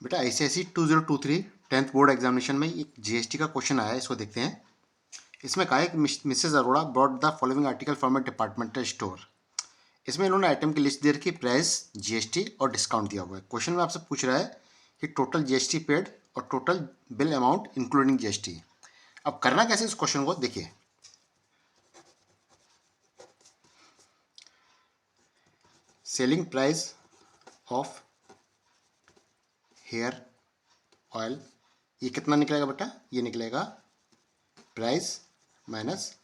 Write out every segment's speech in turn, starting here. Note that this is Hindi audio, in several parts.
बेटा ICSE 2023 10th बोर्ड एग्जामिनेशन में एक GST का क्वेश्चन आया है, इसको देखते हैं। इसमें कहा है कि Mrs Arora brought the following article from a departmental store. इसमें इन्होंने आइटम की लिस्ट दे रखी, प्राइस, GST और डिस्काउंट दिया हुआ है। क्वेश्चन में आपसे पूछ रहा है कि टोटल GST पेड और total bill amount including GST। अब करना कैसे इस क्वेश्चन को देखिए। Selling price of hair oil, ये कितना निकलेगा बेटा? ये निकलेगा प्राइस माइनस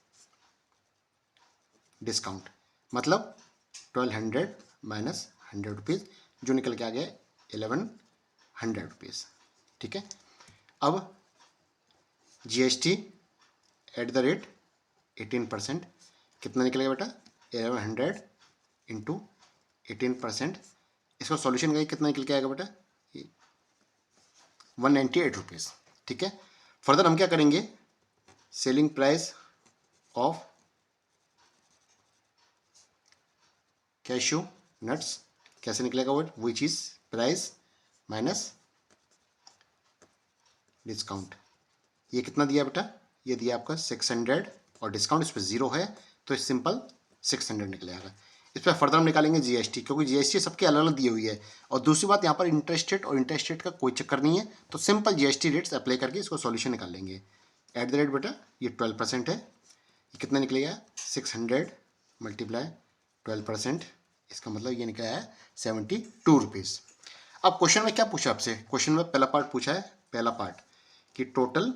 डिस्काउंट, मतलब 1200 माइनस 100 रुपीज़, जो निकल के आ गया 1100 रुपीज़। ठीक है। अब GST एट द रेट 18%, कितना निकलेगा बेटा? 1100 इंटू 18%। इसका सॉल्यूशन करेंगे, कितना निकल के आएगा बेटा? 198 रुपीज़। ठीक है। फर्दर हम क्या करेंगे, selling price of cashew nuts, कैसे निकलेगा वो चीज़? Price minus discount. ये कितना दिया बेटा? ये दिया आपका 600 और डिस्काउंट इस पर 0 है, तो सिंपल 600 निकलेगा। इस पर फर्दर हम निकालेंगे GST, क्योंकि GST सबकी अलग अलग दी हुई है। और दूसरी बात, यहाँ पर इंटरेस्ट रेट और इंटरेस्ट रेट का कोई चक्कर नहीं है, तो सिंपल GST रेट्स अप्लाई करके इसको सॉल्यूशन निकाल लेंगे। एट द रेट बेटा ये 12% है, ये कितना निकलेगा? 600 मल्टीप्लाई 12%, इसका मतलब ये निकला है 72 रुपीज़। अब क्वेश्चन में क्या पूछा आपसे? क्वेश्चन में पहला पार्ट पूछा है, पहला पार्ट कि टोटल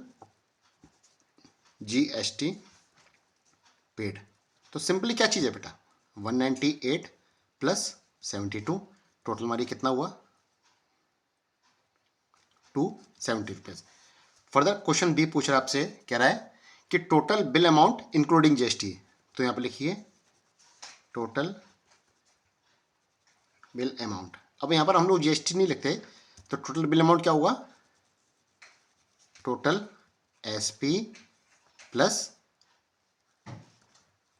GST पेड। तो सिंपली क्या चीज़ है बेटा? 198 प्लस 72, टोटल हमारी कितना हुआ? 270 रुपीज़। फर्दर क्वेश्चन बी पूछ रहा है आपसे, कह रहा है कि total bill amount including GST। तो यहाँ पर लिखिए टोटल बिल अमाउंट। अब यहाँ पर हम लोग GST नहीं लिखते, तो टोटल बिल अमाउंट क्या हुआ? टोटल SP प्लस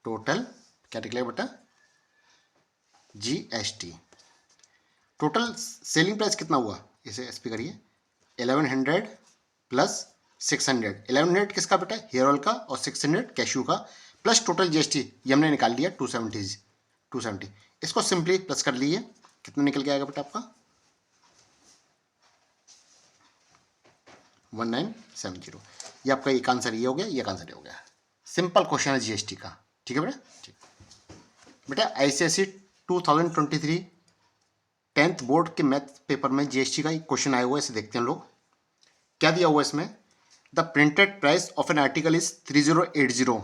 टोटल क्या निकलेगा बेटा? GST। टोटल सेलिंग प्राइस कितना हुआ? इसे SP करिए, 1100 प्लस 600। 1100 किसका बेटा? हेयर ऑयल का, और 600 कैशू का, प्लस टोटल GST ये हमने निकाल लिया 270। इसको सिंपली प्लस कर लीजिए, कितना निकल के आएगा बेटा आपका? 1970। ये आपका एक आंसर ये हो गया, ये आंसर ये हो गया। सिंपल क्वेश्चन है GST का। ठीक है बेटा? ठीक बेटा, ICSE 2023 10th बोर्ड के मैथ पेपर में GST का एक क्वेश्चन आया हुआ है, इसे देखते हैं हम लोग। क्या दिया हुआ है इसमें? The printed price of an article is 3080।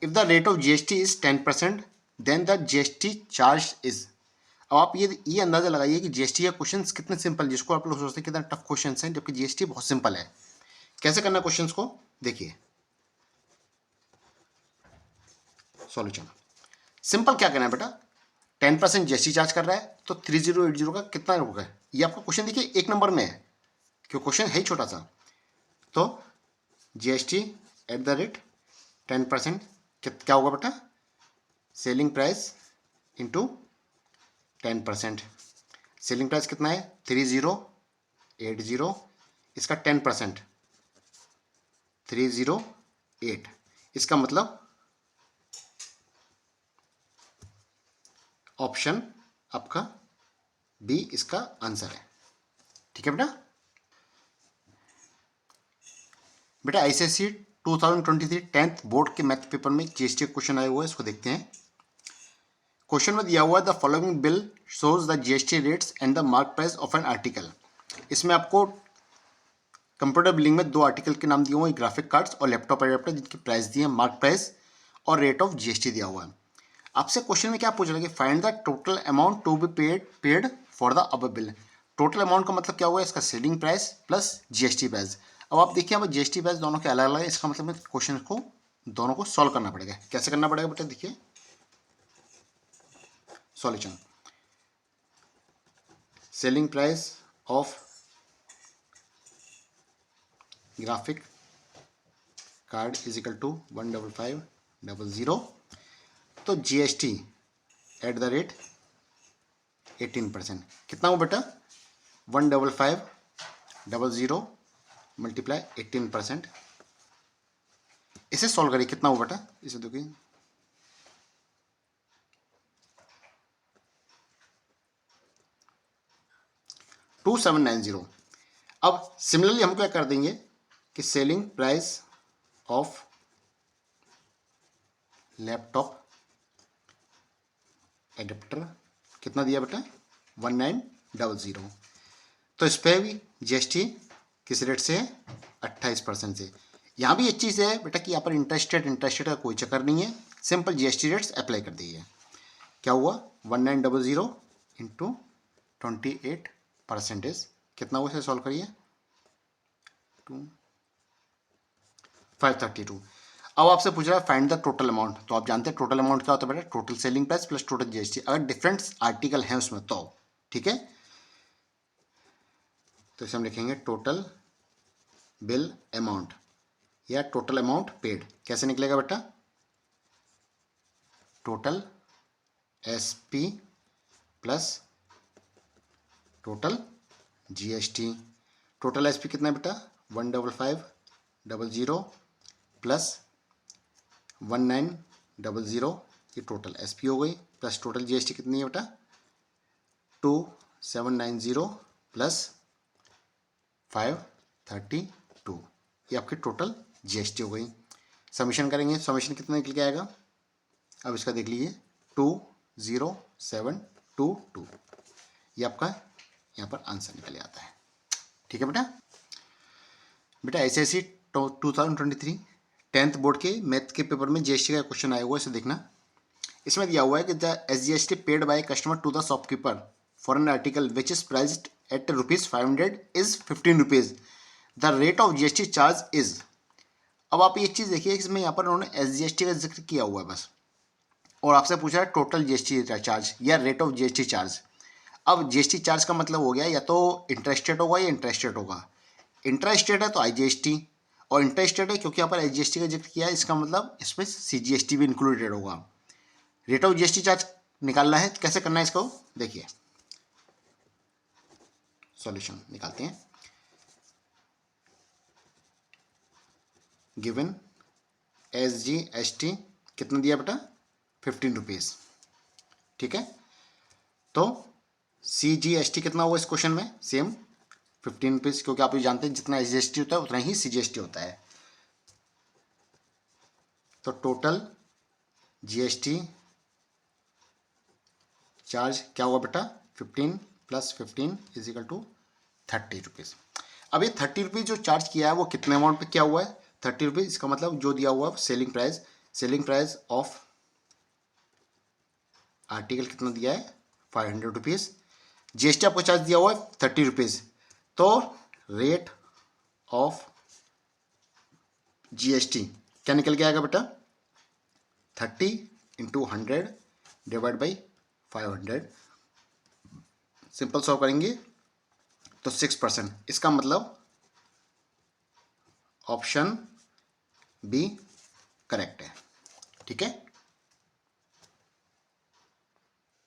If the rate of GST is 10%, then the GST charge is. अब आप ये अंदाजा लगाइए कि GST का क्वेश्चन कितने सिंपल, जिसको आप लोग सोचते हैं कितना टफ क्वेश्चन है, जबकि GST बहुत सिंपल है। कैसे करना क्वेश्चन को देखिए। सॉल्यूशन सिंपल, क्या करना है बेटा? 10% GST चार्ज कर रहा है, तो 3080 का कितना होगा? ये आपका क्वेश्चन देखिए एक नंबर में है, क्यों क्वेश्चन है ही छोटा सा। तो GST एट द रेट 10%, क्या होगा बेटा? Selling price into 10%। Selling price कितना है? 3080, इसका 10% 308। इसका मतलब ऑप्शन आपका बी इसका आंसर है। ठीक है बेटा? बेटा ICSE 2023 10th बोर्ड के मैथ पेपर में GST क्वेश्चन आया हुआ है, इसको देखते हैं। क्वेश्चन में दिया हुआ है the following bill shows the GST rates and the mark price of an article. इसमें आपको कंप्यूटर बिलिंग में दो आर्टिकल के नाम दिए हुए हैं, ग्राफिक कार्ड्स और लैपटॉप एडेप्टर, जिनकी प्राइस दिए हैं, मार्क प्राइस और रेट ऑफ GST दिया हुआ है। आपसे क्वेश्चन में क्या पूछ रहा है कि find the total amount to be paid for the अब बिल। टोटल अमाउंट का मतलब क्या हुआ? इसका selling price plus GST price. अब आप देखिए, अब GST प्राइस दोनों के अलग अलग है, इसका मतलब क्वेश्चन को दोनों को सॉल्व करना पड़ेगा। कैसे करना पड़ेगा बेटा? देखिए solution, selling price of graphic card is equal to 15500, तो GST एट द रेट 18%, कितना हो बेटा? 15500 00 मल्टीप्लाई 18%। इसे सॉल्व करिए, कितना हुआ बेटा, इसे देखिए 2790। अब सिमिलरली हम क्या कर देंगे कि selling price of laptop adapter कितना दिया बेटा 1900। तो इस पर भी जीएसटी किस रेट से है 28% से। यहाँ भी एक चीज़ है बेटा कि यहाँ पर इंटरेस्ट रेट का कोई चक्कर नहीं है, सिंपल जीएसटी रेट्स अप्लाई कर दिए। क्या हुआ 1900 इंटू 28%, कितना हुआ, इसे सॉल्व करिए 532। अब आपसे पूछ रहा है फाइंड द टोटल अमाउंट, तो आप जानते हैं टोटल अमाउंट क्या होता है बेटा, total selling price plus total GST, अगर डिफरेंट आर्टिकल हैं उसमें तो, ठीक है। तो इसे हम लिखेंगे टोटल बिल अमाउंट या टोटल अमाउंट पेड। कैसे निकलेगा बेटा, total SP plus total GST. Total SP कितना है बेटा 15500 प्लस 1900, ये टोटल एसपी हो गई, प्लस टोटल जीएसटी कितनी है बेटा 2790 प्लस 532, ये आपकी टोटल जीएसटी हो गई। समीशन करेंगे, समीशन कितना निकल के आएगा, अब इसका देख लीजिए 20722, ये आपका यहाँ पर आंसर निकल आता है। ठीक है बेटा। बेटा एसएससी 2023 10th बोर्ड के मैथ के पेपर में जीएसटी का क्वेश्चन आया हुआ है, इसे देखना। इसमें दिया हुआ है कि the SGST paid by customer to the shopkeeper for an article which is priced at ₹500 is 15 rupees, the rate of GST charge is. अब आप एक चीज़ देखिए, इसमें यहाँ पर उन्होंने एसजीएसटी का जिक्र किया हुआ है बस, और आपसे पूछा है टोटल जीएसटी चार्ज या रेट ऑफ जीएसटी चार्ज। अब जीएसटी चार्ज का मतलब हो गया या तो इंटरेस्ट रेट होगा या इंटरेस्ट रेट होगा। इंटरेस्ट रेट है तो आईजीएसटी, और इंटरेस्ट रेट है क्योंकि यहाँ पर एसजीएसटी का जिक्र किया है, इसका मतलब इसमें सीजीएसटी भी इंक्लूडेड होगा। रेट ऑफ जीएसटी चार्ज निकालना है, कैसे करना है इसको देखिए, सॉल्यूशन निकालते हैं। गिवन एसजीएसटी कितना दिया बेटा 15 रुपीज़, ठीक है। तो सीजीएसटी कितना हुआ इस क्वेश्चन में, सेम 15 रुपीज़, क्योंकि आप ये जानते हैं जितना एसजीएसटी होता है उतना ही सीजीएसटी होता है। तो टोटल जीएसटी चार्ज क्या हुआ बेटा 15 plus 15 is equal to 30 rupees. अब ये 30 रुपीज़ जो चार्ज किया है वो कितने अमाउंट पे क्या हुआ है 30 रुपीज़, इसका मतलब जो दिया हुआ है सेलिंग प्राइस ऑफ आर्टिकल कितना दिया है 500 रुपीज़, जीएसटी आपको चार्ज दिया हुआ है 30 रुपीज़, तो रेट ऑफ जीएसटी क्या निकल के आएगा बेटा 30 into 100 divide by 500, simple solve करेंगे तो 6%, इसका मतलब ऑप्शन बी करेक्ट है। ठीक है।